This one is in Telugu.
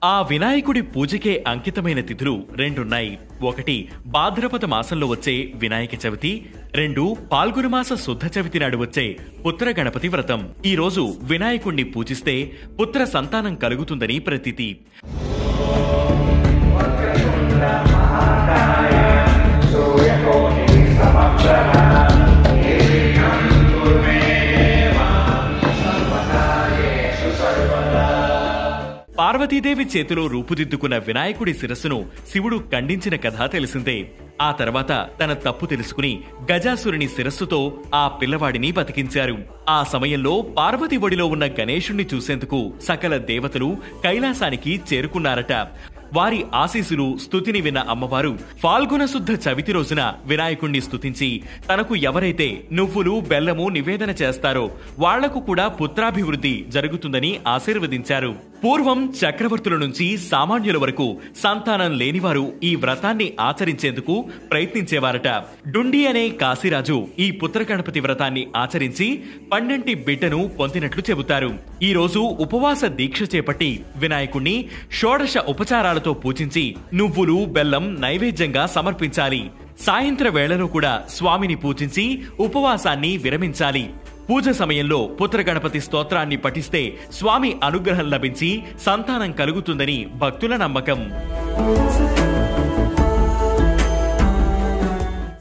ఆ వినాయకుడి పూజకే అంకితమైన తిథులు రెండున్నాయి. ఒకటి భాద్రపద మాసంలో వచ్చే వినాయక చవితి, 2 పాల్గొన మాస శుద్ధ చవితి నాడు వచ్చే పుత్ర గణపతి వ్రతం. ఈ రోజు వినాయకుణ్ణి పూజిస్తే పుత్ర సంతానం కలుగుతుందని ప్రతీతి. పార్వతీదేవి చేతిలో రూపుదిద్దుకున్న వినాయకుడి శిరస్సును శివుడు ఖండించిన కథ తెలిసిందే. ఆ తర్వాత తన తప్పు తెలుసుకుని గజాసురుని శిరస్సుతో ఆ పిల్లవాడిని బతికించారు. ఆ సమయంలో పార్వతి ఒడిలో ఉన్న గణేశుణ్ణి చూసేందుకు సకల దేవతలు కైలాసానికి చేరుకున్నారట. వారి ఆశీస్సులు స్తుతిని విన్న అమ్మవారు ఫాల్గుణ శుద్ధ చవితి రోజున వినాయకుణ్ణి స్తుతించి తనకు ఎవరైతే నువ్వులు బెల్లము నివేదన చేస్తారో వాళ్లకు కూడా పుత్రాభివృద్ధి జరుగుతుందని ఆశీర్వదించారు. పూర్వం చక్రవర్తుల నుంచి సామాన్యుల వరకు సంతానం లేనివారు ఈ వ్రతాన్ని ఆచరించేందుకు ప్రయత్నించేవారట. డుండి అనే కాశీరాజు ఈ పుత్రగణపతి వ్రతాన్ని ఆచరించి 12 బిడ్డను పొందినట్లు చెబుతారు. ఈ రోజు ఉపవాస దీక్ష చేపట్టి వినాయకుణ్ణి షోడశ ఉపచారాలతో పూజించి నువ్వులు బెల్లం నైవేద్యంగా సమర్పించాలి. సాయంత్ర వేళలో కూడా స్వామిని పూజించి ఉపవాసాన్ని విరమించాలి. పూజ సమయంలో పుత్రగణపతి స్తోత్రాన్ని పఠిస్తే స్వామి అనుగ్రహం లభించి సంతానం కలుగుతుందని భక్తుల నమ్మకం.